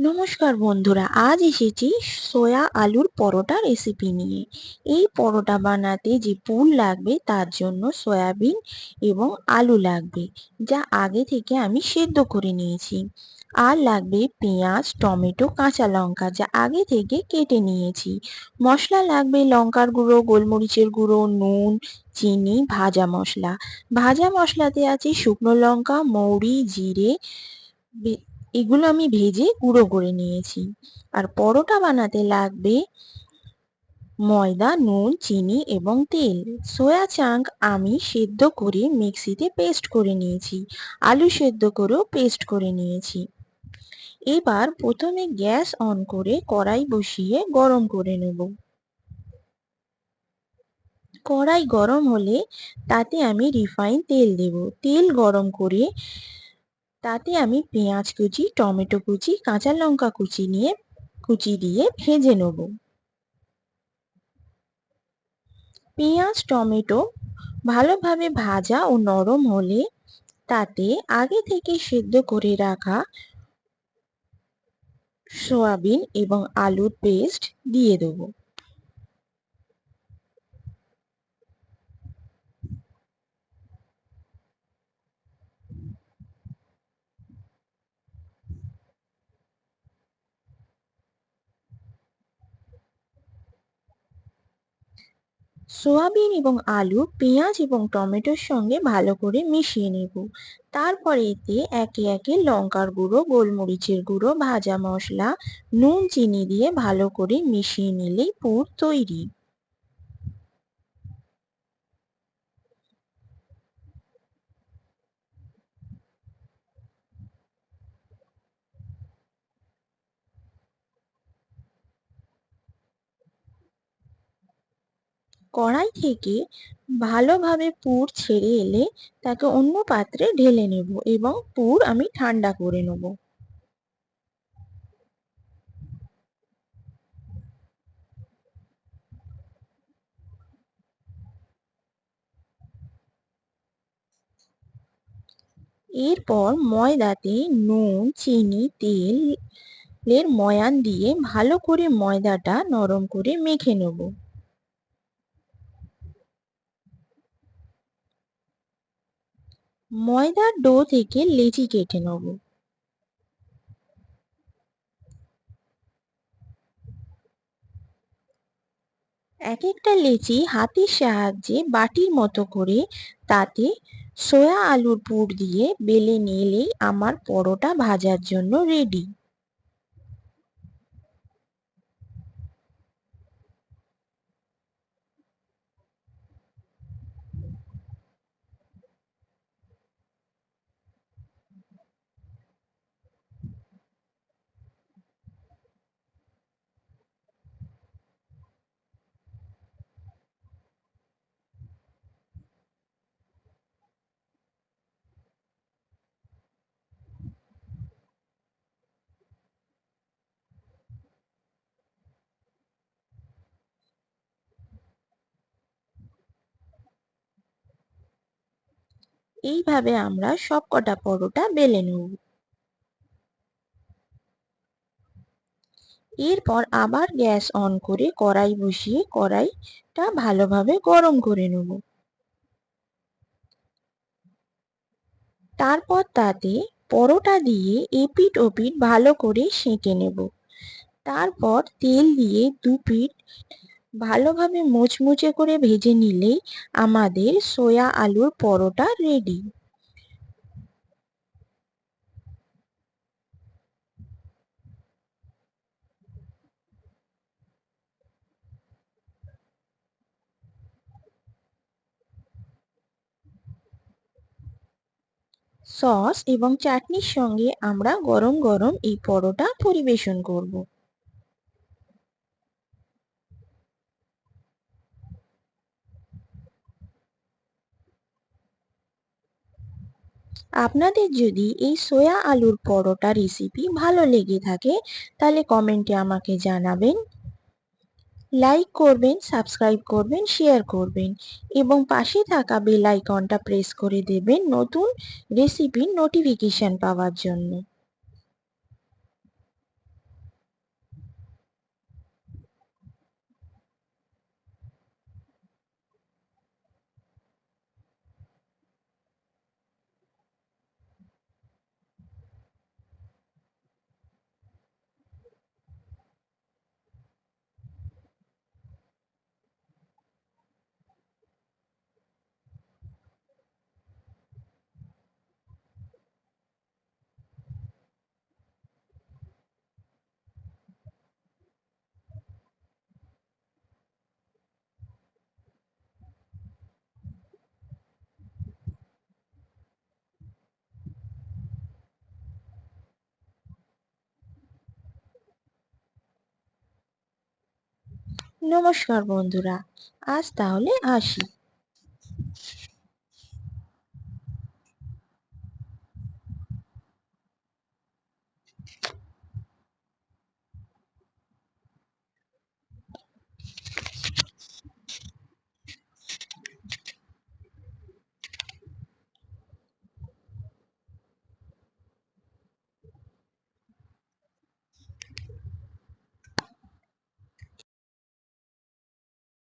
নমস্কার বন্ধুরা, আজ এসেছি সোয়া আলুর পরোটা রেসিপি নিয়ে। এই পরোটা বানাতে যে পুর লাগবে তার জন্য সয়াবিন এবং আলু লাগবে, যা আগে থেকে আমি সেদ্ধ করে নিয়েছি। আর লাগবে পেঁয়াজ, টমেটো, কাঁচা লঙ্কা, যা আগে থেকে কেটে নিয়েছি। মশলা লাগবে লঙ্কার গুঁড়ো, গোলমরিচের গুঁড়ো, নুন, চিনি, ভাজা মশলা। ভাজা মশলাতে আছে শুকনো লঙ্কা, মৌরি, জিরে, এগুলো আমি ভেজে গুঁড়ো করে নিয়েছি। আর পরোটা বানাতে লাগবে ময়দা, নুন, চিনি এবং তেল। সয়া চাঙ্ক আমি সেদ্ধ করে মিক্সিতে পেস্ট করে নিয়েছি। আলু সেদ্ধ করেও পেস্ট করে নিয়েছি। এবার প্রথমে গ্যাস অন করে কড়াই বসিয়ে গরম করে নেব। কড়াই গরম হলে তাতে আমি রিফাইন তেল দেব। তেল গরম করে তাতে আমি পেঁয়াজ কুচি, টমেটো কুচি, কাঁচা লঙ্কা কুচি দিয়ে ভেজে নেব। পেঁয়াজ, টমেটো ভালোভাবে ভাজা ও নরম হলে তাতে আগে থেকে সেদ্ধ করে রাখা সয়াবিন এবং আলুর পেস্ট দিয়ে দেব। সোয়াবিন এবং আলু পেঁয়াজ এবং টমেটোর সঙ্গে ভালো করে মিশিয়ে নেব। তারপর এতে একে একে লঙ্কার গুঁড়ো, গোলমরিচের গুঁড়ো, ভাজা মশলা, নুন, চিনি দিয়ে ভালো করে মিশিয়ে নিলেই পুর তৈরি। কড়াই থেকে ভালোভাবে পুর ছেড়ে এলে তাকে অন্য পাত্রে ঢেলে নেব এবং পুর আমি ঠান্ডা করে নেব। এরপর ময়দাতে নুন, চিনি, তেলের ময়ান দিয়ে ভালো করে ময়দাটা নরম করে মেখে নেব। ময়দার ডো থেকে লেচি কেটে নেব। এক একটা লেচি হাতের সাহায্যে বাটির মতো করে তাতে সোয়া আলুর পুর দিয়ে বেলে নিলেই আমার পরোটা ভাজার জন্য রেডি। এইভাবে আমরা সবকটা পরোটা বেলে নেব। এরপর আবার গ্যাস অন করে কড়াই বসিয়ে কড়াইটা ভালোভাবে গরম করে নেব। তারপর তাতে পরোটা দিয়ে এপিঠ ওপিঠ ভালো করে সেঁকে নেব। তারপর তেল দিয়ে দুপিঠ ভালোভাবে মুচমুচে করে ভেজে নিলেই আমাদের সোয়া আলুর পরোটা রেডি। সস এবং চাটনির সঙ্গে আমরা গরম গরম এই পরোটা পরিবেশন করব। আপনাদের যদি এই সোয়া আলুর পরোটা রেসিপি ভালো লেগে থাকে তাহলে কমেন্টে আমাকে জানাবেন। লাইক করবেন, সাবস্ক্রাইব করবেন, শেয়ার করবেন এবং পাশে থাকা বেল আইকনটা প্রেস করে দেবেন নতুন রেসিপির নোটিফিকেশন পাওয়ার জন্য। নমস্কার বন্ধুরা, আজ তাহলে আসি।